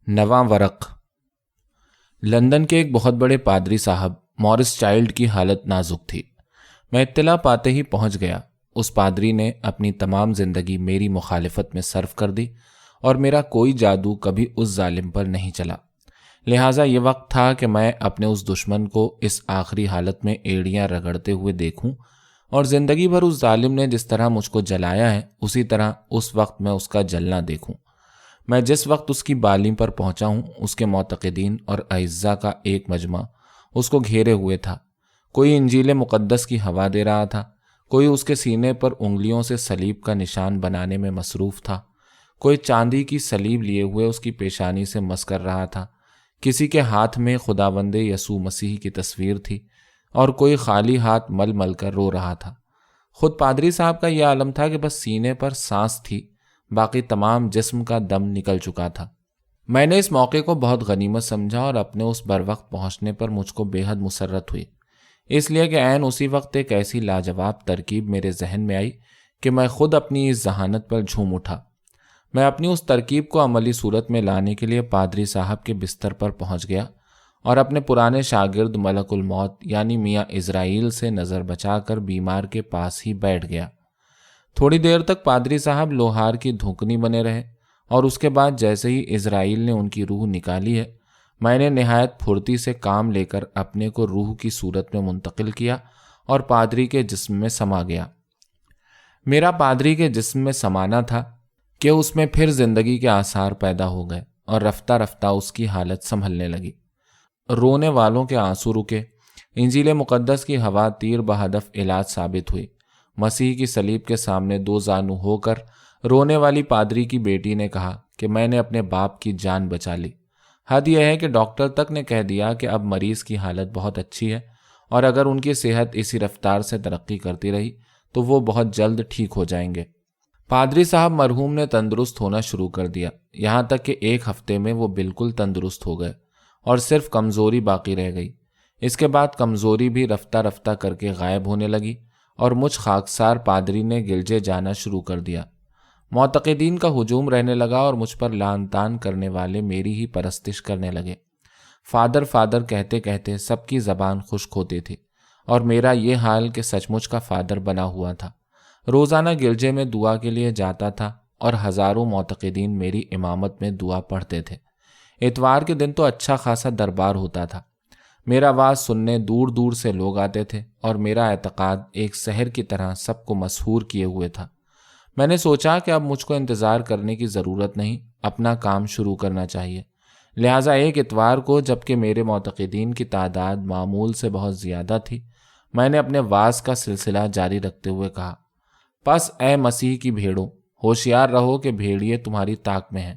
نواں ورق۔ لندن کے ایک بہت بڑے پادری صاحب مورس چائلڈ کی حالت نازک تھی۔ میں اطلاع پاتے ہی پہنچ گیا۔ اس پادری نے اپنی تمام زندگی میری مخالفت میں صرف کر دی اور میرا کوئی جادو کبھی اس ظالم پر نہیں چلا۔ لہٰذا یہ وقت تھا کہ میں اپنے اس دشمن کو اس آخری حالت میں ایڑیاں رگڑتے ہوئے دیکھوں، اور زندگی بھر اس ظالم نے جس طرح مجھ کو جلایا ہے اسی طرح اس وقت میں اس کا جلنا دیکھوں۔ میں جس وقت اس کی بالیں پر پہنچا ہوں، اس کے معتقدین اور اعزاء کا ایک مجمع اس کو گھیرے ہوئے تھا۔ کوئی انجیل مقدس کی ہوا دے رہا تھا، کوئی اس کے سینے پر انگلیوں سے صلیب کا نشان بنانے میں مصروف تھا، کوئی چاندی کی صلیب لیے ہوئے اس کی پیشانی سے مس کر رہا تھا، کسی کے ہاتھ میں خداوند یسوع مسیح کی تصویر تھی اور کوئی خالی ہاتھ مل مل کر رو رہا تھا۔ خود پادری صاحب کا یہ عالم تھا کہ بس سینے پر سانس تھی، باقی تمام جسم کا دم نکل چکا تھا۔ میں نے اس موقع کو بہت غنیمت سمجھا اور اپنے اس بروقت پہنچنے پر مجھ کو بے حد مسرت ہوئی، اس لیے کہ عین اسی وقت ایک ایسی لاجواب ترکیب میرے ذہن میں آئی کہ میں خود اپنی اس ذہانت پر جھوم اٹھا۔ میں اپنی اس ترکیب کو عملی صورت میں لانے کے لیے پادری صاحب کے بستر پر پہنچ گیا اور اپنے پرانے شاگرد ملک الموت یعنی میاں عزرائیل سے نظر بچا کر بیمار کے پاس ہی بیٹھ گیا۔ تھوڑی دیر تک پادری صاحب لوہار کی دھوکنی بنے رہے، اور اس کے بعد جیسے ہی عزرائیل نے ان کی روح نکالی ہے، میں نے نہایت پھرتی سے کام لے کر اپنے کو روح کی صورت میں منتقل کیا اور پادری کے جسم میں سما گیا۔ میرا پادری کے جسم میں سمانا تھا کہ اس میں پھر زندگی کے آثار پیدا ہو گئے اور رفتہ رفتہ اس کی حالت سنبھلنے لگی۔ رونے والوں کے آنسو رکے، انجیل مقدس کی ہوا تیر بہدف علاج ثابت ہوئی۔ مسیح کی صلیب کے سامنے دو زانو ہو کر رونے والی پادری کی بیٹی نے کہا کہ میں نے اپنے باپ کی جان بچا لی۔ حد یہ ہے کہ ڈاکٹر تک نے کہہ دیا کہ اب مریض کی حالت بہت اچھی ہے، اور اگر ان کی صحت اسی رفتار سے ترقی کرتی رہی تو وہ بہت جلد ٹھیک ہو جائیں گے۔ پادری صاحب مرحوم نے تندرست ہونا شروع کر دیا، یہاں تک کہ ایک ہفتے میں وہ بالکل تندرست ہو گئے اور صرف کمزوری باقی رہ گئی۔ اس کے بعد کمزوری بھی رفتہ رفتہ کر کے غائب ہونے لگی اور مجھ خاکسار پادری نے گلجے جانا شروع کر دیا۔ معتقدین کا ہجوم رہنے لگا اور مجھ پر لعن طعن کرنے والے میری ہی پرستش کرنے لگے۔ فادر فادر کہتے کہتے سب کی زبان خشک ہوتی تھی، اور میرا یہ حال کہ سچ مچ کا فادر بنا ہوا تھا۔ روزانہ گرجے میں دعا کے لیے جاتا تھا اور ہزاروں معتقدین میری امامت میں دعا پڑھتے تھے۔ اتوار کے دن تو اچھا خاصا دربار ہوتا تھا۔ میرا واعظ سننے دور دور سے لوگ آتے تھے اور میرا اعتقاد ایک سحر کی طرح سب کو مسحور کیے ہوئے تھا۔ میں نے سوچا کہ اب مجھ کو انتظار کرنے کی ضرورت نہیں، اپنا کام شروع کرنا چاہیے۔ لہٰذا ایک اتوار کو، جبکہ میرے معتقدین کی تعداد معمول سے بہت زیادہ تھی، میں نے اپنے واعظ کا سلسلہ جاری رکھتے ہوئے کہا، پس اے مسیح کی بھیڑوں، ہوشیار رہو کہ بھیڑیے تمہاری طاق میں ہیں،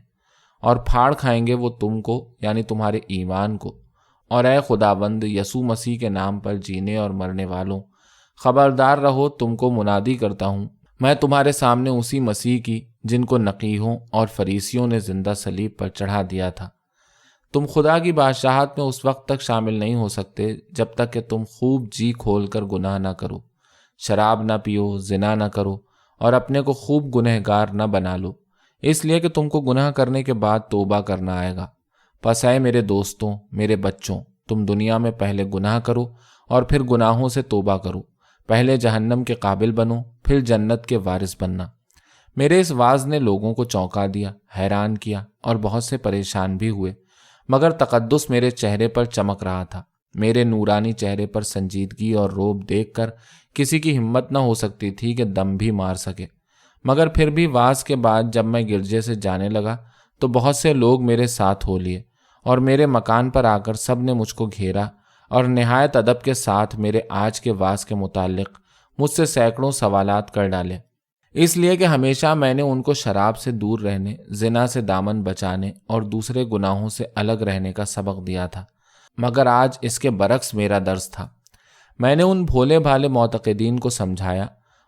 اور پھاڑ کھائیں گے وہ تم کو یعنی تمہارے ایمان کو۔ اور اے خداوند یسوع مسیح کے نام پر جینے اور مرنے والوں، خبردار رہو، تم کو منادی کرتا ہوں، میں تمہارے سامنے اسی مسیح کی جن کو نقیحوں اور فریسیوں نے زندہ صلیب پر چڑھا دیا تھا۔ تم خدا کی بادشاہت میں اس وقت تک شامل نہیں ہو سکتے جب تک کہ تم خوب جی کھول کر گناہ نہ کرو، شراب نہ پیو، زنا نہ کرو، اور اپنے کو خوب گنہگار نہ بنا لو، اس لیے کہ تم کو گناہ کرنے کے بعد توبہ کرنا آئے گا۔ پس اے میرے دوستوں، میرے بچوں، تم دنیا میں پہلے گناہ کرو اور پھر گناہوں سے توبہ کرو، پہلے جہنم کے قابل بنو، پھر جنت کے وارث بننا۔ میرے اس واعظ نے لوگوں کو چونکا دیا، حیران کیا، اور بہت سے پریشان بھی ہوئے، مگر تقدس میرے چہرے پر چمک رہا تھا۔ میرے نورانی چہرے پر سنجیدگی اور روب دیکھ کر کسی کی ہمت نہ ہو سکتی تھی کہ دم بھی مار سکے۔ مگر پھر بھی واعظ کے بعد جب میں گرجے سے جانے لگا تو بہت سے لوگ میرے ساتھ ہو لیے، اور میرے مکان پر آ کر سب نے مجھ کو گھیرا اور نہایت ادب کے ساتھ میرے آج کے واعظ کے متعلق مجھ سے سینکڑوں سوالات کر ڈالے، اس لیے کہ ہمیشہ میں نے ان کو شراب سے دور رہنے، زنا سے دامن بچانے اور دوسرے گناہوں سے الگ رہنے کا سبق دیا تھا۔ مگر آج اس کے برعکس میرا درس تھا۔ میں نے ان بھولے بھالے معتقدین کو سمجھایا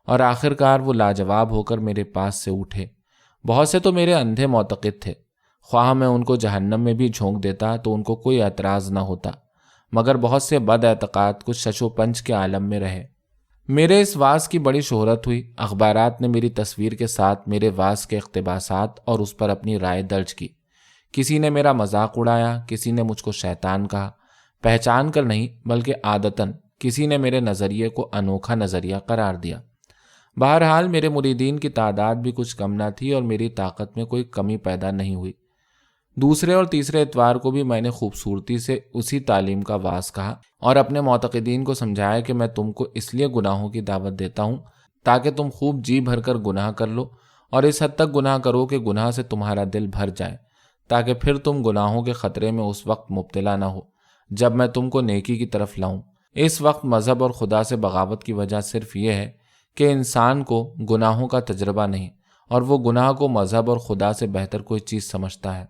اور آخرکار وہ لاجواب ہو کر میرے پاس سے اٹھے۔ بہت سے تو میرے اندھے معتقد تھے، خواہ میں ان کو جہنم میں بھی جھونک دیتا تو ان کو کوئی اعتراض نہ ہوتا، مگر بہت سے بد اعتقاد کچھ شش و پنج کے عالم میں رہے۔ میرے اس واعظ کی بڑی شہرت ہوئی، اخبارات نے میری تصویر کے ساتھ میرے واعظ کے اقتباسات اور اس پر اپنی رائے درج کی۔ کسی نے میرا مذاق اڑایا، کسی نے مجھ کو شیطان کہا، پہچان کر نہیں بلکہ عادتاً کسی نے میرے نظریے کو انوکھا نظریہ قرار دیا۔ بہرحال میرے مریدین کی تعداد بھی کچھ کم نہ تھی اور میری طاقت میں کوئی کمی پیدا نہیں ہوئی۔ دوسرے اور تیسرے اتوار کو بھی میں نے خوبصورتی سے اسی تعلیم کا واعظ کہا اور اپنے معتقدین کو سمجھایا کہ میں تم کو اس لیے گناہوں کی دعوت دیتا ہوں تاکہ تم خوب جی بھر کر گناہ کر لو اور اس حد تک گناہ کرو کہ گناہ سے تمہارا دل بھر جائے، تاکہ پھر تم گناہوں کے خطرے میں اس وقت مبتلا نہ ہو جب میں تم کو نیکی کی طرف لاؤں۔ اس وقت مذہب اور خدا سے بغاوت کی وجہ صرف یہ ہے کہ انسان کو گناہوں کا تجربہ نہیں اور وہ گناہ کو مذہب اور خدا سے بہتر کوئی چیز سمجھتا ہے۔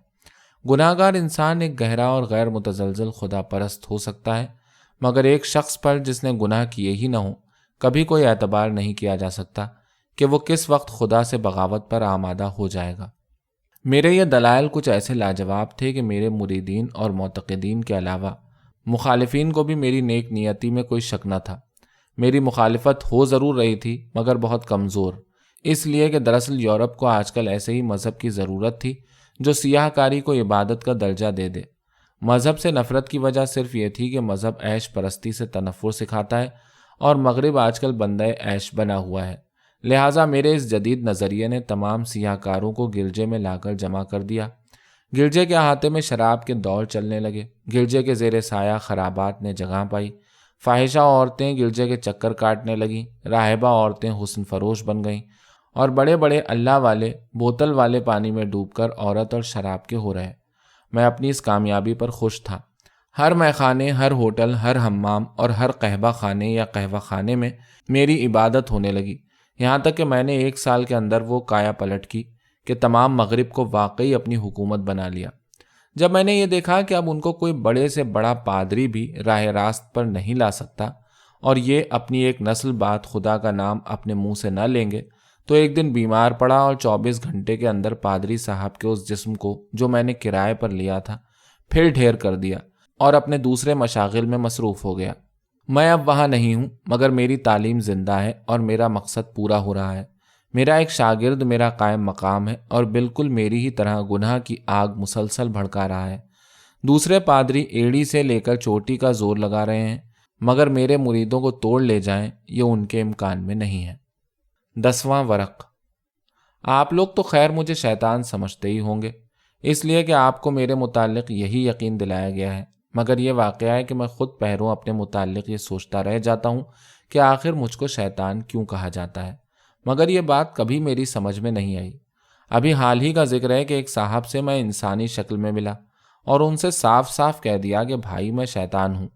گناہ گار انسان ایک گہرا اور غیر متزلزل خدا پرست ہو سکتا ہے، مگر ایک شخص پر جس نے گناہ کیے ہی نہ ہوں کبھی کوئی اعتبار نہیں کیا جا سکتا کہ وہ کس وقت خدا سے بغاوت پر آمادہ ہو جائے گا۔ میرے یہ دلائل کچھ ایسے لاجواب تھے کہ میرے مریدین اور معتقدین کے علاوہ مخالفین کو بھی میری نیک نیتی میں کوئی شک نہ تھا۔ میری مخالفت ہو ضرور رہی تھی مگر بہت کمزور، اس لیے کہ دراصل یورپ کو آج کل ایسے ہی مذہب کی ضرورت تھی جو سیاہ کاری کو عبادت کا درجہ دے دے۔ مذہب سے نفرت کی وجہ صرف یہ تھی کہ مذہب عیش پرستی سے تنفر سکھاتا ہے اور مغرب آج کل بندہ عیش بنا ہوا ہے۔ لہٰذا میرے اس جدید نظریے نے تمام سیاہ کاروں کو گرجے میں لا کر جمع کر دیا۔ گرجے کے احاطے میں شراب کے دور چلنے لگے، گرجے کے زیر سایہ خرابات نے جگہ پائی، فاحشہ عورتیں گرجے کے چکر کاٹنے لگیں، راہبہ عورتیں حسن فروش بن گئیں اور بڑے بڑے اللہ والے بوتل والے پانی میں ڈوب کر عورت اور شراب کے ہو رہے۔ میں اپنی اس کامیابی پر خوش تھا۔ ہر میخانے، ہر ہوٹل، ہر حمام اور ہر قہوہ خانے یا قہوہ خانے میں میری عبادت ہونے لگی، یہاں تک کہ میں نے 1 سال کے اندر وہ کایا پلٹ کی کہ تمام مغرب کو واقعی اپنی حکومت بنا لیا۔ جب میں نے یہ دیکھا کہ اب ان کو کوئی بڑے سے بڑا پادری بھی راہ راست پر نہیں لا سکتا اور یہ اپنی ایک نسل بعد خدا کا نام اپنے منہ سے نہ لیں گے، تو ایک دن بیمار پڑا اور 24 گھنٹے کے اندر پادری صاحب کے اس جسم کو جو میں نے کرائے پر لیا تھا پھر ڈھیر کر دیا اور اپنے دوسرے مشاغل میں مصروف ہو گیا۔ میں اب وہاں نہیں ہوں مگر میری تعلیم زندہ ہے اور میرا مقصد پورا ہو رہا ہے۔ میرا ایک شاگرد میرا قائم مقام ہے اور بالکل میری ہی طرح گناہ کی آگ مسلسل بھڑکا رہا ہے۔ دوسرے پادری ایڑی سے لے کر چوٹی کا زور لگا رہے ہیں مگر میرے مریدوں کو توڑ لے جائیں یہ ان کے امکان میں نہیں ہے۔ 10واں ورق۔ آپ لوگ تو خیر مجھے شیطان سمجھتے ہی ہوں گے، اس لیے کہ آپ کو میرے متعلق یہی یقین دلایا گیا ہے، مگر یہ واقعہ ہے کہ میں خود پہروں اپنے متعلق یہ سوچتا رہ جاتا ہوں کہ آخر مجھ کو شیطان کیوں کہا جاتا ہے، مگر یہ بات کبھی میری سمجھ میں نہیں آئی۔ ابھی حال ہی کا ذکر ہے کہ ایک صاحب سے میں انسانی شکل میں ملا اور ان سے صاف صاف کہہ دیا کہ بھائی میں شیطان ہوں،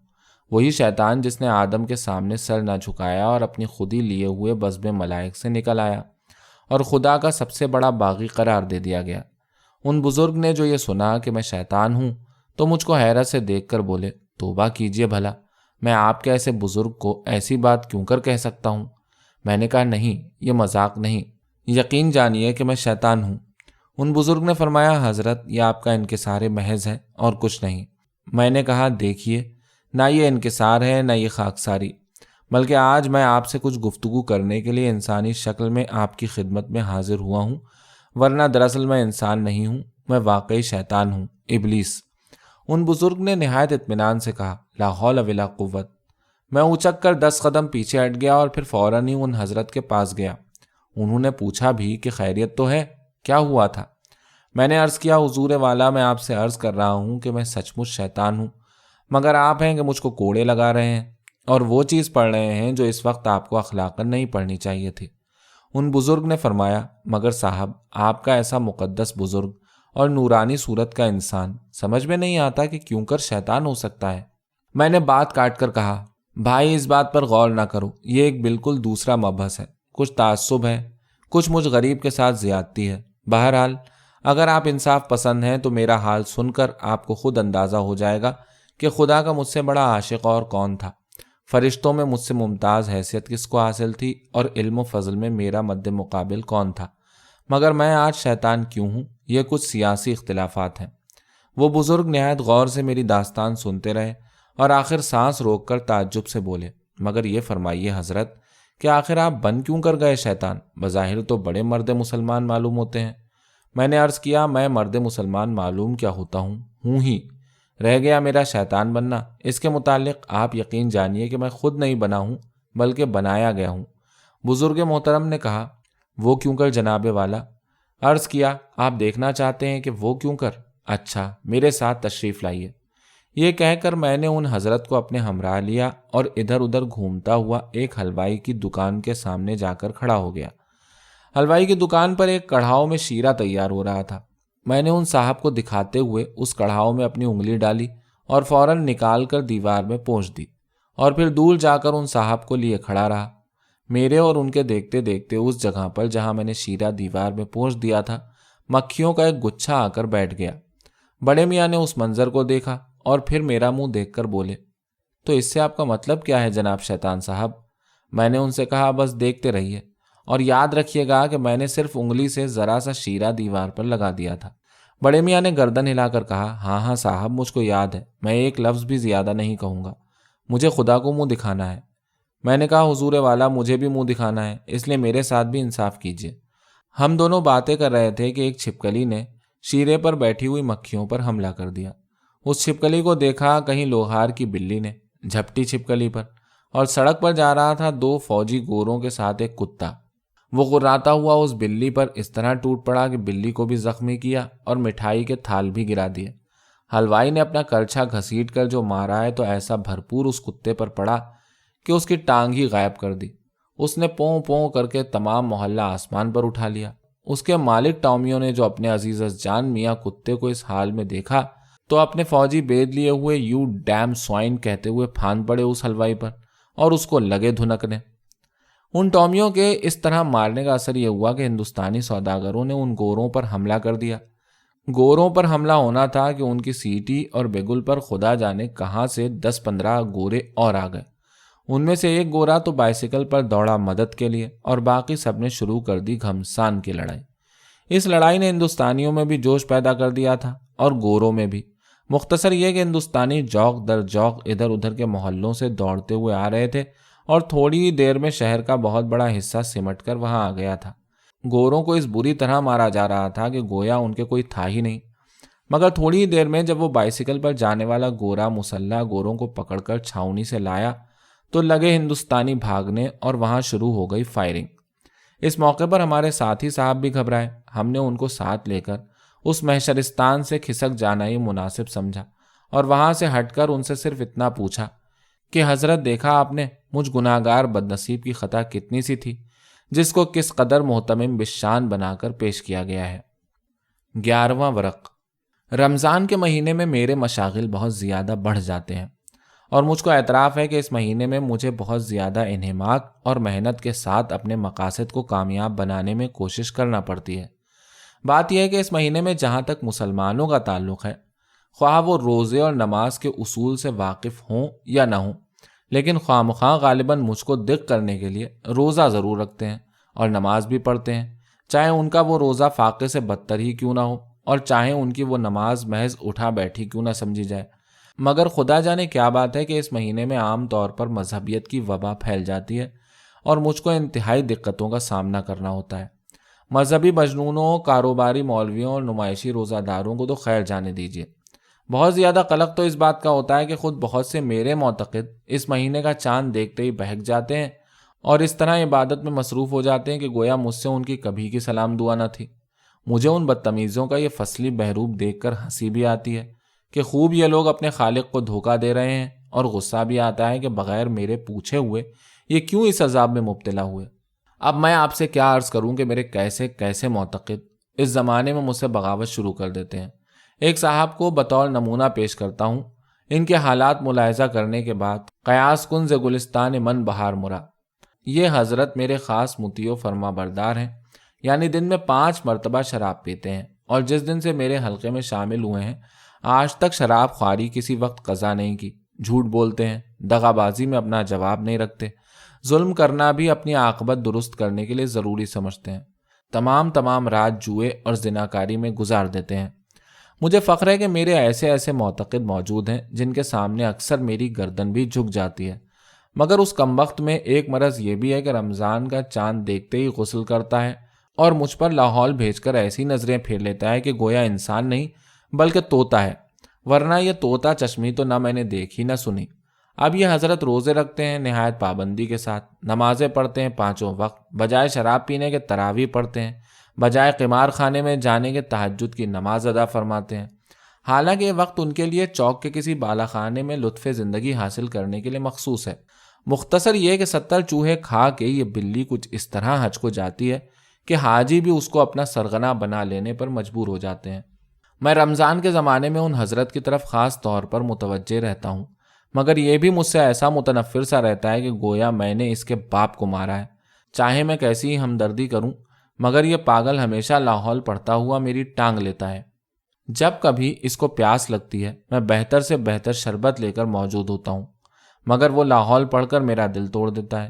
وہی شیطان جس نے آدم کے سامنے سر نہ جھکایا اور اپنی خودی لیے ہوئے بزم ملائک سے نکل آیا اور خدا کا سب سے بڑا باغی قرار دے دیا گیا۔ ان بزرگ نے جو یہ سنا کہ میں شیطان ہوں تو مجھ کو حیرت سے دیکھ کر بولے، توبہ کیجئے بھلا، میں آپ کے ایسے بزرگ کو ایسی بات کیوں کر کہہ سکتا ہوں؟ میں نے کہا نہیں، یہ مذاق نہیں، یقین جانیے کہ میں شیطان ہوں۔ ان بزرگ نے فرمایا، حضرت یہ آپ کا انکسار محض ہے اور کچھ نہیں۔ میں نے کہا دیکھیے، نہ یہ انکسار ہے نہ یہ خاکساری، بلکہ آج میں آپ سے کچھ گفتگو کرنے کے لیے انسانی شکل میں آپ کی خدمت میں حاضر ہوا ہوں، ورنہ دراصل میں انسان نہیں ہوں، میں واقعی شیطان ہوں، ابلیس۔ ان بزرگ نے نہایت اطمینان سے کہا، لا حول ولا قوت۔ میں اچک کر 10 قدم پیچھے ہٹ گیا اور پھر فوراً ہی ان حضرت کے پاس گیا۔ انہوں نے پوچھا بھی کہ خیریت تو ہے، کیا ہوا تھا؟ میں نے عرض کیا، حضور والا میں آپ سے عرض کر رہا ہوں کہ میں سچ مچ شیطان ہوں، مگر آپ ہیں کہ مجھ کو کوڑے لگا رہے ہیں اور وہ چیز پڑھ رہے ہیں جو اس وقت آپ کو اخلاقاً نہیں پڑھنی چاہیے تھی۔ ان بزرگ نے فرمایا، مگر صاحب آپ کا ایسا مقدس بزرگ اور نورانی صورت کا انسان سمجھ میں نہیں آتا کہ کیوں کر شیطان ہو سکتا ہے۔ میں نے بات کاٹ کر کہا، بھائی اس بات پر غور نہ کرو، یہ ایک بالکل دوسرا مبحث ہے، کچھ تعصب ہے، کچھ مجھ غریب کے ساتھ زیادتی ہے۔ بہرحال اگر آپ انصاف پسند ہیں تو میرا حال سن کر آپ کو خود اندازہ ہو جائے گا کہ خدا کا مجھ سے بڑا عاشق اور کون تھا، فرشتوں میں مجھ سے ممتاز حیثیت کس کو حاصل تھی اور علم و فضل میں میرا مد مقابل کون تھا، مگر میں آج شیطان کیوں ہوں، یہ کچھ سیاسی اختلافات ہیں۔ وہ بزرگ نہایت غور سے میری داستان سنتے رہے اور آخر سانس روک کر تعجب سے بولے، مگر یہ فرمائیے حضرت کہ آخر آپ بن کیوں کر گئے شیطان؟ بظاہر تو بڑے مرد مسلمان معلوم ہوتے ہیں۔ میں نے عرض کیا، میں مرد مسلمان معلوم کیا ہوتا ہوں ہی، رہ گیا میرا شیطان بننا۔ اس کے متعلق آپ یقین جانیے کہ میں خود نہیں بنا ہوں بلکہ بنایا گیا ہوں۔ بزرگ محترم نے کہا، وہ کیوں کر جناب والا؟ عرض کیا، آپ دیکھنا چاہتے ہیں کہ وہ کیوں کر؟ اچھا، میرے ساتھ تشریف لائیے۔ یہ کہہ کر میں نے ان حضرت کو اپنے ہمراہ لیا اور ادھر ادھر گھومتا ہوا ایک حلوائی کی دکان کے سامنے جا کر کھڑا ہو گیا۔ حلوائی کی دکان پر ایک کڑھاؤ میں شیرہ تیار ہو رہا تھا۔ میں نے ان صاحب کو دکھاتے ہوئے اس کڑھاؤ میں اپنی انگلی ڈالی اور فوراً نکال کر دیوار میں پونچھ دی، اور پھر دور جا کر ان صاحب کو لیے کھڑا رہا۔ میرے اور ان کے دیکھتے دیکھتے اس جگہ پر جہاں میں نے شیرہ دیوار میں پونچھ دیا تھا، مکھیوں کا ایک گچھا آ کر بیٹھ گیا۔ بڑے میاں نے اس منظر کو دیکھا اور پھر میرا منہ دیکھ کر بولے، تو اس سے آپ کا مطلب کیا ہے جناب شیطان صاحب؟ میں نے ان سے کہا، بس دیکھتے رہیے اور یاد رکھیے گا کہ میں نے صرف انگلی سے ذرا سا شیرہ دیوار پر لگا دیا تھا۔ بڑے میاں نے گردن ہلا کر کہا، ہاں ہاں صاحب، مجھ کو یاد ہے، میں ایک لفظ بھی زیادہ نہیں کہوں گا، مجھے خدا کو منہ دکھانا ہے۔ میں نے کہا، حضور والا، مجھے بھی منہ دکھانا ہے، اس لیے میرے ساتھ بھی انصاف کیجیے۔ ہم دونوں باتیں کر رہے تھے کہ ایک چھپکلی نے شیرے پر بیٹھی ہوئی مکھیوں پر حملہ کر دیا۔ اس چھپکلی کو دیکھا کہیں لوہار کی بلی نے، جھپٹی چھپکلی پر، اور سڑک پر جا رہا تھا 2 فوجی گوروں کے ساتھ ایک کتا۔ وہ غراتا ہوا اس بلی پر اس طرح ٹوٹ پڑا کہ بلی کو بھی زخمی کیا اور مٹھائی کے تھال بھی گرا دیے۔ حلوائی نے اپنا کرچھا گھسیٹ کر جو مارا ہے تو ایسا بھرپور اس کتے پر پڑا کہ اس کی ٹانگ ہی غائب کر دی۔ اس نے پوں پوں کر کے تمام محلہ آسمان پر اٹھا لیا۔ اس کے مالک ٹامیوں نے جو اپنے عزیز جان میاں کتے کو اس حال میں دیکھا تو اپنے فوجی بید لیے ہوئے یو ڈیم سوائن کہتے ہوئے پھاند پڑے اس حلوائی پر اور اس کو لگے دھنکنے۔ ان ٹامیوں کے اس طرح مارنے کا اثر یہ ہوا کہ ہندوستانی سوداگروں نے ان گوروں پر حملہ کر دیا۔ گوروں پر حملہ ہونا تھا کہ ان کی سیٹی اور بیگل پر خدا جانے کہاں سے 10-15 گورے اور آ گئے۔ ان میں سے ایک گورا تو بائسیکل پر دوڑا مدد کے لیے، اور باقی سب نے شروع کر دی گھمسان کی لڑائی۔ اس لڑائی نے ہندوستانیوں میں بھی جوش پیدا کر دیا تھا اور گوروں میں بھی۔ مختصر یہ کہ ہندوستانی جوق در جوق ادھر ادھر کے محلوں سے دوڑتے ہوئے آ رہے تھے اور تھوڑی ہی دیر میں شہر کا بہت بڑا حصہ سمٹ کر وہاں آ گیا تھا۔ گوروں کو اس بری طرح مارا جا رہا تھا کہ گویا ان کے کوئی تھا ہی نہیں۔ مگر تھوڑی ہی دیر میں جب وہ بائسیکل پر جانے والا گورا مسلح گوروں کو پکڑ کر چھاؤنی سے لایا تو لگے ہندوستانی بھاگنے اور وہاں شروع ہو گئی فائرنگ۔ اس موقع پر ہمارے ساتھی صاحب بھی گھبرائے۔ ہم نے ان کو ساتھ لے کر اس محشرستان سے کھسک جانا ہی مناسب سمجھا اور وہاں سے ہٹ کر ان سے صرف اتنا پوچھا کہ حضرت دیکھا آپ نے مجھ گناہگار بدنصیب کی خطا کتنی سی تھی جس کو کس قدر محتمم بالشان بنا کر پیش کیا گیا ہے۔ 11واں ورق۔ رمضان کے مہینے میں میرے مشاغل بہت زیادہ بڑھ جاتے ہیں اور مجھ کو اعتراف ہے کہ اس مہینے میں مجھے بہت زیادہ انہماک اور محنت کے ساتھ اپنے مقاصد کو کامیاب بنانے میں کوشش کرنا پڑتی ہے۔ بات یہ ہے کہ اس مہینے میں جہاں تک مسلمانوں کا تعلق ہے، خواہ وہ روزے اور نماز کے اصول سے واقف ہوں یا نہ ہوں، لیکن خواہ مخواہ غالباً مجھ کو دق کرنے کے لیے روزہ ضرور رکھتے ہیں اور نماز بھی پڑھتے ہیں، چاہے ان کا وہ روزہ فاقے سے بدتر ہی کیوں نہ ہو اور چاہے ان کی وہ نماز محض اٹھا بیٹھی کیوں نہ سمجھی جائے۔ مگر خدا جانے کیا بات ہے کہ اس مہینے میں عام طور پر مذہبیت کی وبا پھیل جاتی ہے اور مجھ کو انتہائی دقتوں کا سامنا کرنا ہوتا ہے۔ مذہبی مجنونوں، کاروباری مولویوں اور نمائشی روزہ داروں کو تو خیر جانے دیجیے۔ بہت زیادہ قلق تو اس بات کا ہوتا ہے کہ خود بہت سے میرے معتقد اس مہینے کا چاند دیکھتے ہی بہک جاتے ہیں اور اس طرح عبادت میں مصروف ہو جاتے ہیں کہ گویا مجھ سے ان کی کبھی کی سلام دعا نہ تھی۔ مجھے ان بدتمیزوں کا یہ فصلی بحروب دیکھ کر ہنسی بھی آتی ہے کہ خوب یہ لوگ اپنے خالق کو دھوکہ دے رہے ہیں، اور غصہ بھی آتا ہے کہ بغیر میرے پوچھے ہوئے یہ کیوں اس عذاب میں مبتلا ہوئے۔ اب میں آپ سے کیا عرض کروں کہ میرے کیسے کیسے معتقد اس زمانے میں مجھ سے بغاوت شروع کر دیتے ہیں۔ ایک صاحب کو بطور نمونہ پیش کرتا ہوں۔ ان کے حالات ملاحظہ کرنے کے بعد قیاس کن ز گلستان من بہار مرا۔ یہ حضرت میرے خاص مطیع و فرما بردار ہیں، یعنی دن میں 5 مرتبہ شراب پیتے ہیں، اور جس دن سے میرے حلقے میں شامل ہوئے ہیں آج تک شراب خواری کسی وقت قضا نہیں کی۔ جھوٹ بولتے ہیں، دغا بازی میں اپنا جواب نہیں رکھتے، ظلم کرنا بھی اپنی عاقبت درست کرنے کے لیے ضروری سمجھتے ہیں، تمام رات جوئے اور زناکاری میں گزار دیتے ہیں۔ مجھے فخر ہے کہ میرے ایسے معتقد موجود ہیں جن کے سامنے اکثر میری گردن بھی جھک جاتی ہے، مگر اس کم وقت میں ایک مرض یہ بھی ہے کہ رمضان کا چاند دیکھتے ہی غسل کرتا ہے اور مجھ پر لاہور بھیج کر ایسی نظریں پھیر لیتا ہے کہ گویا انسان نہیں بلکہ طوطا ہے، ورنہ یہ طوطا چشمی تو نہ میں نے دیکھی نہ سنی۔ اب یہ حضرت روزے رکھتے ہیں نہایت پابندی کے ساتھ، نمازیں پڑھتے ہیں پانچوں وقت، بجائے شراب پینے کے تراویح پڑھتے ہیں، بجائے قمار خانے میں جانے کے تہجد کی نماز ادا فرماتے ہیں، حالانکہ یہ وقت ان کے لیے چوک کے کسی بالا خانے میں لطف زندگی حاصل کرنے کے لیے مخصوص ہے۔ مختصر یہ کہ 70 چوہے کھا کے یہ بلی کچھ اس طرح حج کو جاتی ہے کہ حاجی بھی اس کو اپنا سرغنہ بنا لینے پر مجبور ہو جاتے ہیں۔ میں رمضان کے زمانے میں ان حضرت کی طرف خاص طور پر متوجہ رہتا ہوں، مگر یہ بھی مجھ سے ایسا متنفر سا رہتا ہے کہ گویا میں نے اس کے باپ کو مارا ہے۔ چاہے میں کیسی ہی ہمدردی کروں، مگر یہ پاگل ہمیشہ لاہور پڑھتا ہوا میری ٹانگ لیتا ہے۔ جب کبھی اس کو پیاس لگتی ہے میں بہتر سے بہتر شربت لے کر موجود ہوتا ہوں، مگر وہ لاہور پڑھ کر میرا دل توڑ دیتا ہے۔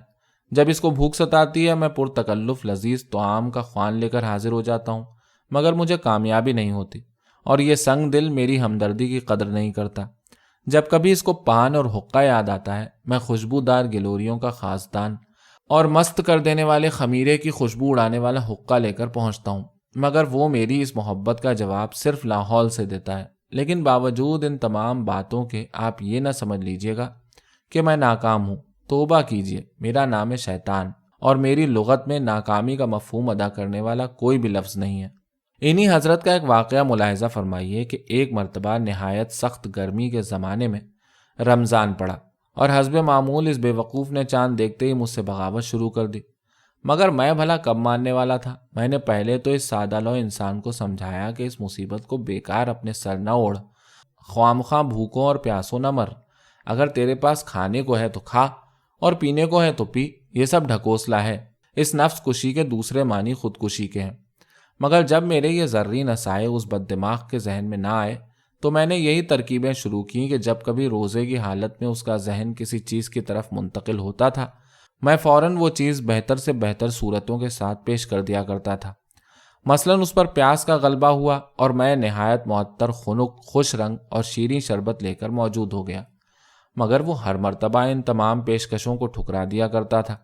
جب اس کو بھوک ستاتی ہے میں پرتکلف لذیذ طعام کا خوان لے کر حاضر ہو جاتا ہوں، مگر مجھے کامیابی نہیں ہوتی، اور یہ سنگ دل میری ہمدردی کی قدر نہیں کرتا۔ جب کبھی اس کو پان اور حقہ یاد آتا ہے میں خوشبودار گلوریوں کا خاصدان اور مست کر دینے والے خمیرے کی خوشبو اڑانے والا حقہ لے کر پہنچتا ہوں، مگر وہ میری اس محبت کا جواب صرف لاہور سے دیتا ہے۔ لیکن باوجود ان تمام باتوں کے آپ یہ نہ سمجھ لیجئے گا کہ میں ناکام ہوں۔ توبہ کیجئے، میرا نام ہے شیطان، اور میری لغت میں ناکامی کا مفہوم ادا کرنے والا کوئی بھی لفظ نہیں ہے۔ انہی حضرت کا ایک واقعہ ملاحظہ فرمائیے کہ ایک مرتبہ نہایت سخت گرمی کے زمانے میں رمضان پڑا اور حسب معمول اس بے وقوف نے چاند دیکھتے ہی مجھ سے بغاوت شروع کر دی، مگر میں بھلا کب ماننے والا تھا؟ میں نے پہلے تو اس سادہ لو انسان کو سمجھایا کہ اس مصیبت کو بیکار اپنے سر نہ اوڑھ، خواہ مخواہ بھوکوں اور پیاسوں نہ مر، اگر تیرے پاس کھانے کو ہے تو کھا اور پینے کو ہے تو پی، یہ سب ڈھکوسلا ہے، اس نفس کشی کے دوسرے معنی خودکشی کے ہیں۔ مگر جب میرے یہ ذرّی نصائح اس بد دماغ کے ذہن میں نہ آئے تو میں نے یہی ترکیبیں شروع کیں کہ جب کبھی روزے کی حالت میں اس کا ذہن کسی چیز کی طرف منتقل ہوتا تھا میں فوراً وہ چیز بہتر سے بہتر صورتوں کے ساتھ پیش کر دیا کرتا تھا۔ مثلاً اس پر پیاس کا غلبہ ہوا اور میں نہایت معطر خنک، خوش رنگ اور شیریں شربت لے کر موجود ہو گیا، مگر وہ ہر مرتبہ ان تمام پیشکشوں کو ٹھکرا دیا کرتا تھا۔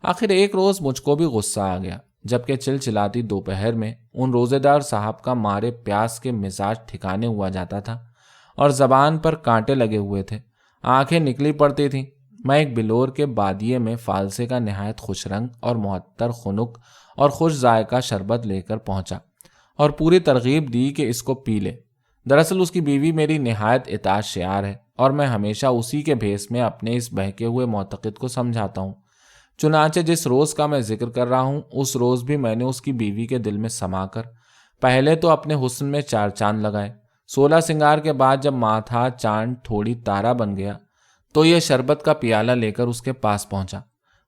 آخر ایک روز مجھ کو بھی غصہ آ گیا، جبکہ چلچلاتی دوپہر میں ان روزے دار صاحب کا مارے پیاس کے مزاج ٹھکانے ہوا جاتا تھا اور زبان پر کانٹے لگے ہوئے تھے، آنکھیں نکلی پڑتی تھیں۔ میں ایک بلور کے بادیے میں فالسے کا نہایت خوش رنگ اور معطر خنک اور خوش ذائقہ شربت لے کر پہنچا اور پوری ترغیب دی کہ اس کو پی لے۔ دراصل اس کی بیوی میری نہایت اطاعت شعار ہے اور میں ہمیشہ اسی کے بھیس میں اپنے اس بہکے ہوئے معتقد کو سمجھاتا ہوں۔ چنانچہ جس روز کا میں ذکر کر رہا ہوں اس روز بھی میں نے اس کی بیوی کے دل میں سما کر پہلے تو اپنے حسن میں 4 چاند لگائے، 16 سنگار کے بعد جب ماتھا چاند تھوڑی تارا بن گیا تو یہ شربت کا پیالہ لے کر اس کے پاس پہنچا۔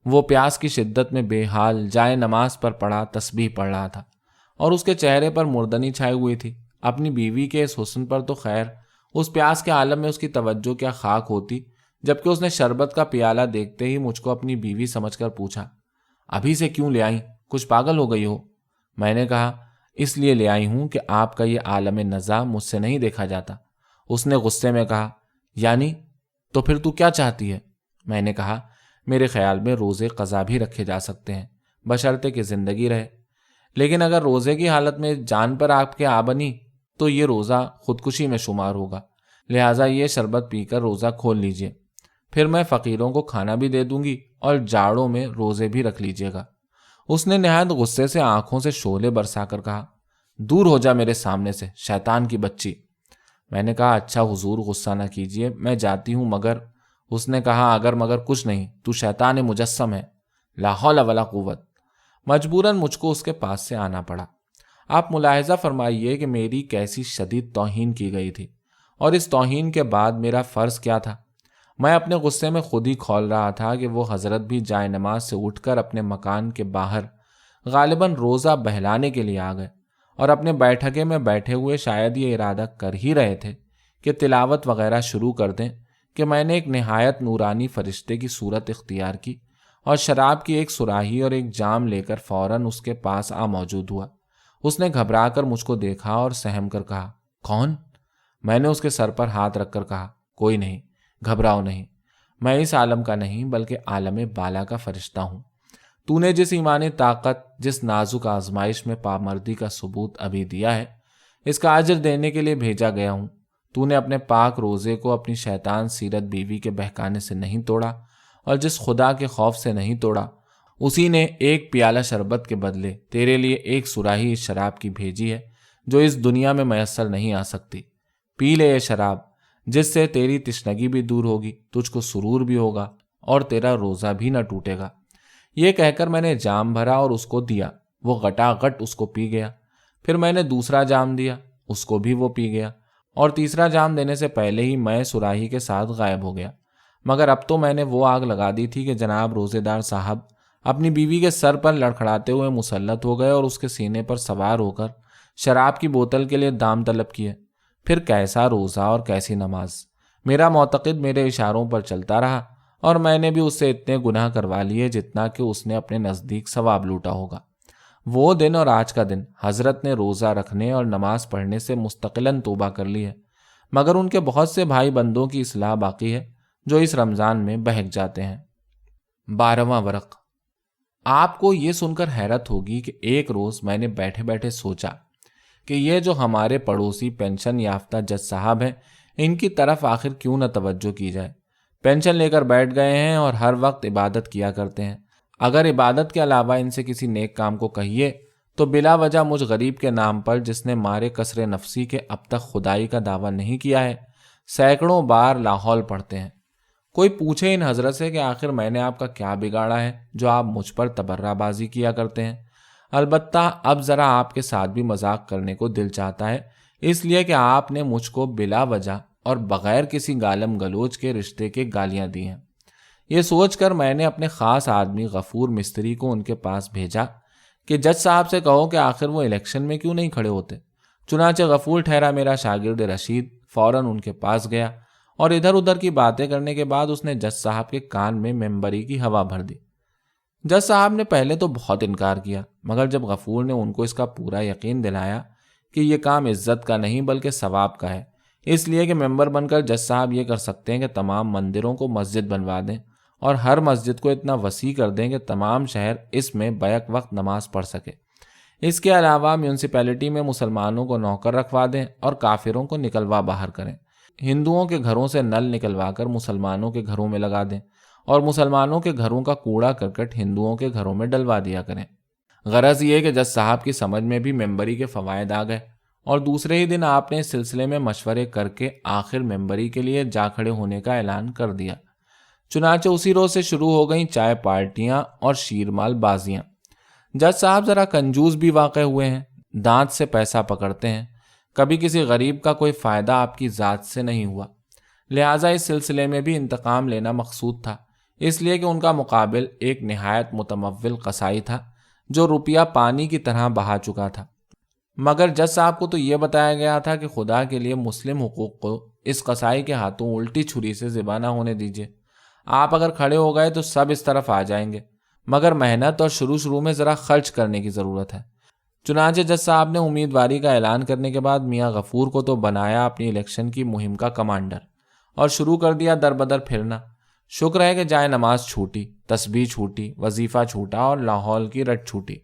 وہ پیاس کی شدت میں بے حال جائے نماز پر پڑا تسبیح پڑھ رہا تھا اور اس کے چہرے پر مردنی چھائی ہوئی تھی۔ اپنی بیوی کے اس حسن پر تو خیر، اس پیاس کے عالم میں اس کی توجہ کیا خاک ہوتی، جبکہ اس نے شربت کا پیالہ دیکھتے ہی مجھ کو اپنی بیوی سمجھ کر پوچھا، ابھی سے کیوں لے آئیں؟ کچھ پاگل ہو گئی ہو؟ میں نے کہا، اس لیے لے آئی ہوں کہ آپ کا یہ عالم نزاع مجھ سے نہیں دیکھا جاتا۔ اس نے غصے میں کہا، یعنی تو پھر تو کیا چاہتی ہے؟ میں نے کہا، میرے خیال میں روزے قضا بھی رکھے جا سکتے ہیں بشرطے کہ زندگی رہے، لیکن اگر روزے کی حالت میں جان پر آپ کے آ بنی تو یہ روزہ خودکشی میں شمار ہوگا، لہٰذا یہ شربت پی کر روزہ کھول لیجئے، پھر میں فقیروں کو کھانا بھی دے دوں گی اور جاڑوں میں روزے بھی رکھ لیجئے گا۔ اس نے نہایت غصے سے آنکھوں سے شعلے برسا کر کہا، دور ہو جا میرے سامنے سے شیطان کی بچی۔ میں نے کہا، اچھا حضور غصہ نہ کیجئے، میں جاتی ہوں مگر۔ اس نے کہا، اگر مگر کچھ نہیں، تو شیطان مجسم ہے، لا حول ولا قوت۔ مجبوراً مجھ کو اس کے پاس سے آنا پڑا۔ آپ ملاحظہ فرمائیے کہ میری کیسی شدید توہین کی گئی تھی، اور اس توہین کے بعد میرا فرض کیا تھا؟ میں اپنے غصے میں خود ہی کھول رہا تھا کہ وہ حضرت بھی جائے نماز سے اٹھ کر اپنے مکان کے باہر غالباً روزہ بہلانے کے لیے آ گئے اور اپنے بیٹھکے میں بیٹھے ہوئے شاید یہ ارادہ کر ہی رہے تھے کہ تلاوت وغیرہ شروع کر دیں کہ میں نے ایک نہایت نورانی فرشتے کی صورت اختیار کی اور شراب کی ایک صراحی اور ایک جام لے کر فوراً اس کے پاس آ موجود ہوا۔ اس نے گھبرا کر مجھ کو دیکھا اور سہم کر کہا، کون؟ میں نے اس کے سر پر ہاتھ رکھ کر کہا، کوئی نہیں، گھبراؤ نہیں، میں اس عالم کا نہیں بلکہ عالم بالا کا فرشتہ ہوں۔ تو نے جس ایمانی طاقت، جس نازک آزمائش میں پامردی کا ثبوت ابھی دیا ہے، اس کا اجر دینے کے لیے بھیجا گیا ہوں۔ تو نے اپنے پاک روزے کو اپنی شیطان سیرت بیوی کے بہکانے سے نہیں توڑا، اور جس خدا کے خوف سے نہیں توڑا، اسی نے ایک پیالہ شربت کے بدلے تیرے لیے ایک صراحی اس شراب کی بھیجی ہے جو اس دنیا میں میسر نہیں آ سکتی۔ پی لے یہ شراب، جس سے تیری تشنگی بھی دور ہوگی، تجھ کو سرور بھی ہوگا اور تیرا روزہ بھی نہ ٹوٹے گا۔ یہ کہہ کر میں نے جام بھرا اور اس کو دیا، وہ گٹا گٹ اس کو پی گیا۔ پھر میں نے دوسرا جام دیا، اس کو بھی وہ پی گیا، اور تیسرا جام دینے سے پہلے ہی میں صراحی کے ساتھ غائب ہو گیا۔ مگر اب تو میں نے وہ آگ لگا دی تھی کہ جناب روزے دار صاحب اپنی بیوی کے سر پر لڑکھڑاتے ہوئے مسلط ہو گئے اور اس کے سینے پر سوار ہو کر شراب کی بوتل کے لیے دام طلب کیے۔ پھر کیسا روزہ اور کیسی نماز! میرا معتقد میرے اشاروں پر چلتا رہا، اور میں نے بھی اس سے اتنے گناہ کروا لیے جتنا کہ اس نے اپنے نزدیک ثواب لوٹا ہوگا۔ وہ دن اور آج کا دن حضرت نے روزہ رکھنے اور نماز پڑھنے سے مستقلاً توبہ کر لی ہے، مگر ان کے بہت سے بھائی بندوں کی اصلاح باقی ہے جو اس رمضان میں بہک جاتے ہیں۔ 12واں ورق۔ آپ کو یہ سن کر حیرت ہوگی کہ ایک روز میں نے بیٹھے بیٹھے سوچا کہ یہ جو ہمارے پڑوسی پینشن یافتہ جج صاحب ہیں، ان کی طرف آخر کیوں نہ توجہ کی جائے۔ پینشن لے کر بیٹھ گئے ہیں اور ہر وقت عبادت کیا کرتے ہیں۔ اگر عبادت کے علاوہ ان سے کسی نیک کام کو کہیے تو بلا وجہ مجھ غریب کے نام پر، جس نے مارے کسر نفسی کے اب تک خدائی کا دعویٰ نہیں کیا ہے، سینکڑوں بار لاحول پڑھتے ہیں۔ کوئی پوچھے ان حضرت سے کہ آخر میں نے آپ کا کیا بگاڑا ہے جو آپ مجھ پر تبرہ بازی کیا کرتے ہیں۔ البتہ اب ذرا آپ کے ساتھ بھی مذاق کرنے کو دل چاہتا ہے، اس لیے کہ آپ نے مجھ کو بلا وجہ اور بغیر کسی گالم گلوچ کے رشتے کے گالیاں دی ہیں۔ یہ سوچ کر میں نے اپنے خاص آدمی غفور مستری کو ان کے پاس بھیجا کہ جج صاحب سے کہو کہ آخر وہ الیکشن میں کیوں نہیں کھڑے ہوتے۔ چنانچہ غفور ٹھہرا میرا شاگرد رشید فوراً ان کے پاس گیا، اور ادھر ادھر کی باتیں کرنے کے بعد اس نے جج صاحب کے کان میں ممبری کی ہوا بھر دی۔ جج صاحب نے پہلے تو بہت انکار کیا، مگر جب غفور نے ان کو اس کا پورا یقین دلایا کہ یہ کام عزت کا نہیں بلکہ ثواب کا ہے، اس لیے کہ ممبر بن کر جج صاحب یہ کر سکتے ہیں کہ تمام مندروں کو مسجد بنوا دیں اور ہر مسجد کو اتنا وسیع کر دیں کہ تمام شہر اس میں بیک وقت نماز پڑھ سکے۔ اس کے علاوہ میونسپیلٹی میں مسلمانوں کو نوکر رکھوا دیں اور کافروں کو نکلوا باہر کریں۔ ہندوؤں کے گھروں سے نل نکلوا کر مسلمانوں کے گھروں میں لگا دیں، اور مسلمانوں کے گھروں کا کوڑا کرکٹ ہندوؤں کے گھروں میں ڈلوا دیا کریں۔ غرض یہ کہ جج صاحب کی سمجھ میں بھی ممبری کے فوائد آ گئے، اور دوسرے ہی دن آپ نے اس سلسلے میں مشورے کر کے آخر ممبری کے لیے جا کھڑے ہونے کا اعلان کر دیا۔ چنانچہ اسی روز سے شروع ہو گئیں چائے پارٹیاں اور شیرمال بازیاں۔ جج صاحب ذرا کنجوس بھی واقع ہوئے ہیں، دانت سے پیسہ پکڑتے ہیں۔ کبھی کسی غریب کا کوئی فائدہ آپ کی ذات سے نہیں ہوا، لہٰذا اس سلسلے میں بھی انتقام لینا مقصود تھا، اس لیے کہ ان کا مقابل ایک نہایت متمول قصائی تھا جو روپیہ پانی کی طرح بہا چکا تھا۔ مگر جج صاحب کو تو یہ بتایا گیا تھا کہ خدا کے لیے مسلم حقوق کو اس قصائی کے ہاتھوں الٹی چھری سے ذبح نہ ہونے دیجیے۔ آپ اگر کھڑے ہو گئے تو سب اس طرف آ جائیں گے، مگر محنت اور شروع میں ذرا خرچ کرنے کی ضرورت ہے۔ چنانچہ جج صاحب نے امیدواری کا اعلان کرنے کے بعد میاں غفور کو تو بنایا اپنی الیکشن کی مہم کا کمانڈر، اور شروع کر دیا در بدر پھرنا۔ شکر ہے کہ جائے نماز چھوٹی، تسبیح چھوٹی، وظیفہ چھوٹا اور لاہور کی رٹ چھوٹی۔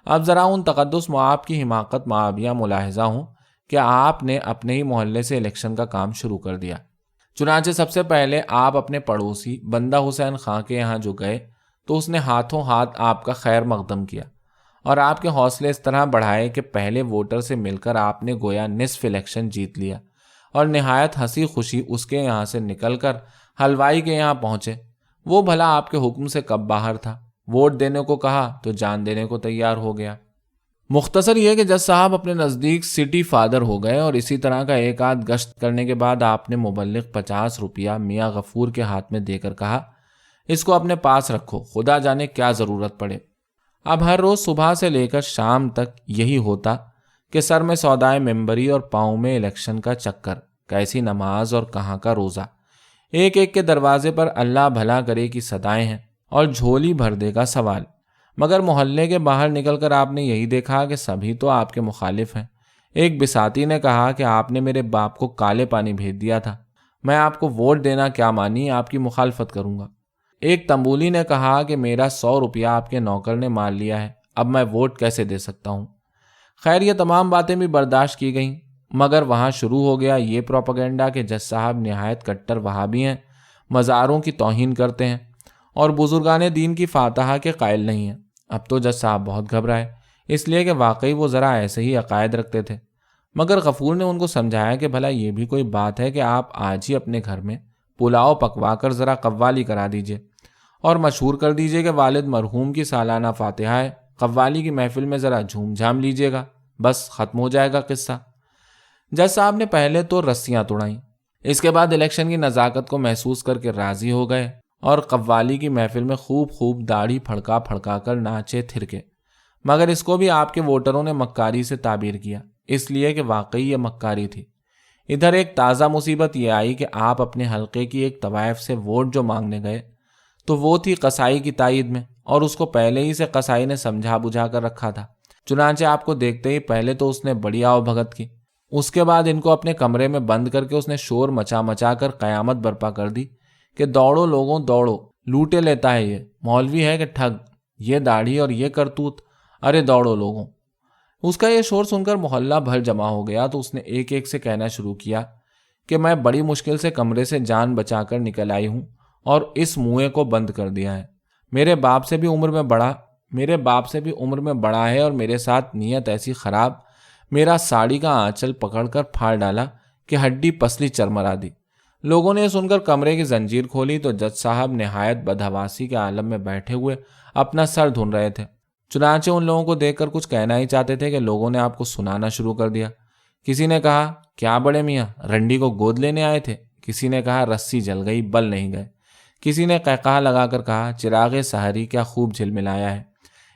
اب ذرا ان تقدس معاب کی حماقت معابیہ ملاحظہ ہوں کہ آپ نے اپنے ہی محلے سے الیکشن کا کام شروع کر دیا۔ چنانچہ سب سے پہلے آپ اپنے پڑوسی بندہ حسین خان کے یہاں جو گئے تو اس نے ہاتھوں ہاتھ آپ کا خیر مقدم کیا، اور آپ کے حوصلے اس طرح بڑھائے کہ پہلے ووٹر سے مل کر آپ نے گویا نصف الیکشن جیت لیا، اور نہایت ہنسی خوشی اس کے یہاں سے نکل کر حلوائی کے یہاں پہنچے۔ وہ بھلا آپ کے حکم سے کب باہر تھا، ووٹ دینے کو کہا تو جان دینے کو تیار ہو گیا۔ مختصر یہ کہ جج صاحب اپنے نزدیک سٹی فادر ہو گئے، اور اسی طرح کا ایک آدھ گشت کرنے کے بعد آپ نے مبلغ 50 روپیہ میاں غفور کے ہاتھ میں دے کر کہا، اس کو اپنے پاس رکھو، خدا جانے کیا ضرورت پڑے۔ اب ہر روز صبح سے لے کر شام تک یہی ہوتا کہ سر میں سودائے ممبری اور پاؤں میں الیکشن کا چکر، کیسی نماز اور کہاں کا روزہ۔ ایک ایک کے دروازے پر اللہ بھلا کرے کی صدائیں ہیں اور جھولی بھر دے گا سوال، مگر محلے کے باہر نکل کر آپ نے یہی دیکھا کہ سبھی تو آپ کے مخالف ہیں۔ ایک بساتی نے کہا کہ آپ نے میرے باپ کو کالے پانی بھیج دیا تھا، میں آپ کو ووٹ دینا کیا مانی آپ کی مخالفت کروں گا۔ ایک تنبولی نے کہا کہ میرا 100 روپیہ آپ کے نوکر نے مار لیا ہے، اب میں ووٹ کیسے دے سکتا ہوں؟ خیر یہ تمام باتیں بھی برداشت کی گئیں، مگر وہاں شروع ہو گیا یہ پروپیگنڈا کہ جج صاحب نہایت کٹر وہابی ہیں، مزاروں کی توہین کرتے ہیں اور بزرگان دین کی فاتحہ کے قائل نہیں ہیں۔ اب تو جج صاحب بہت گھبرائے، اس لیے کہ واقعی وہ ذرا ایسے ہی عقائد رکھتے تھے، مگر غفور نے ان کو سمجھایا کہ بھلا یہ بھی کوئی بات ہے کہ آپ آج ہی اپنے گھر میں پلاؤ پکوا کر ذرا قوالی کرا دیجئے اور مشہور کر دیجئے کہ والد مرحوم کی سالانہ فاتحہ ہے، قوالی کی محفل میں ذرا جھوم جھام لیجئے گا، بس ختم ہو جائے گا قصہ۔ جج صاحب نے پہلے تو رسیاں توڑائیں، اس کے بعد الیکشن کی نزاکت کو محسوس کر کے راضی ہو گئے اور قوالی کی محفل میں خوب داڑھی پھڑکا پھڑکا کر ناچے تھرکے، مگر اس کو بھی آپ کے ووٹروں نے مکاری سے تعبیر کیا، اس لیے کہ واقعی یہ مکاری تھی۔ ادھر ایک تازہ مصیبت یہ آئی کہ آپ اپنے حلقے کی ایک طوائف سے ووٹ جو مانگنے گئے تو وہ تھی قصائی کی تائید میں، اور اس کو پہلے ہی سے قصائی نے سمجھا بجھا کر رکھا تھا۔ چنانچہ آپ کو دیکھتے ہی پہلے تو اس نے بڑی آؤ بھگت کی، اس کے بعد ان کو اپنے کمرے میں بند کر کے اس نے شور مچا کر قیامت برپا کر دی کہ دوڑو لوگوں دوڑو، لوٹے لیتا ہے یہ، مولوی ہے کہ ٹھگ، یہ داڑھی اور یہ کرتوت، ارے دوڑو لوگوں۔ اس کا یہ شور سن کر محلہ بھر جمع ہو گیا تو اس نے ایک ایک سے کہنا شروع کیا کہ میں بڑی مشکل سے کمرے سے جان بچا کر نکل آئی ہوں اور اس موئے کو بند کر دیا ہے، میرے باپ سے بھی عمر میں بڑا ہے اور میرے ساتھ نیت ایسی خراب، میرا ساڑی کا آنچل پکڑ کر پھاڑ ڈالا کہ ہڈی پسلی چرمرا دی۔ لوگوں نے سن کر کمرے کی زنجیر کھولی تو جج صاحب نہایت بدحواسی کے عالم میں بیٹھے ہوئے اپنا سر دھن رہے تھے۔ چنانچہ ان لوگوں کو دیکھ کر کچھ کہنا ہی چاہتے تھے کہ لوگوں نے آپ کو سنانا شروع کر دیا۔ کسی نے کہا کیا بڑے میاں رنڈی کو گود لینے آئے تھے، کسی نے کہا رسی جل گئی بل نہیں گئے، کسی نے قہقہہ لگا کر کہا چراغ سحری کیا خوب جھلملایا ہے۔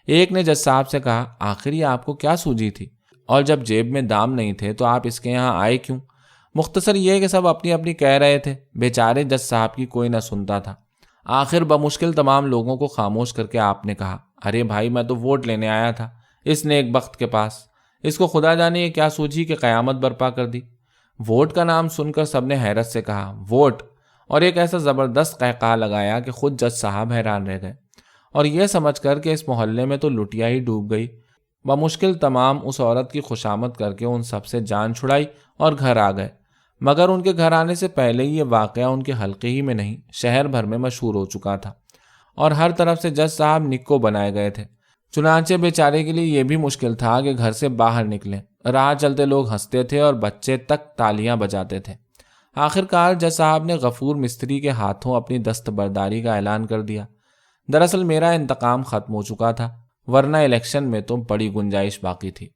ایک نے جج صاحب سے کہا آخر یہ آپ کو کیا سوجی تھی، اور جب جیب میں دام نہیں تھے تو آپ اس کے یہاں آئے کیوں؟ مختصر یہ کہ سب اپنی اپنی کہہ رہے تھے، بیچارے جج صاحب کی کوئی نہ سنتا تھا۔ آخر بمشکل تمام لوگوں کو خاموش کر کے آپ نے کہا ارے بھائی میں تو ووٹ لینے آیا تھا اس نیک بخت کے پاس، اس کو خدا جانے یہ کیا سوجی کہ قیامت برپا کر دی۔ ووٹ کا نام سن کر سب نے حیرت سے کہا ووٹ، اور ایک ایسا زبردست قہقہہ لگایا کہ خود جج صاحب حیران رہ گئے، اور یہ سمجھ کر کہ اس محلے میں تو لٹیا ہی ڈوب گئی، بمشکل تمام اس عورت کی خوشامد کر کے ان سب سے جان چھڑائی اور گھر آ گئے۔ مگر ان کے گھر آنے سے پہلے ہی یہ واقعہ ان کے حلقے ہی میں نہیں شہر بھر میں مشہور ہو چکا تھا، اور ہر طرف سے جج صاحب نکو بنائے گئے تھے۔ چنانچہ بیچارے کے لیے یہ بھی مشکل تھا کہ گھر سے باہر نکلیں، راہ چلتے لوگ ہنستے تھے اور بچے تک تالیاں بجاتے تھے۔ آخرکار جج صاحب نے غفور مستری کے ہاتھوں اپنی دستبرداری کا اعلان کر دیا۔ دراصل میرا انتقام ختم ہو چکا تھا، ورنہ الیکشن میں تو بڑی گنجائش باقی تھی۔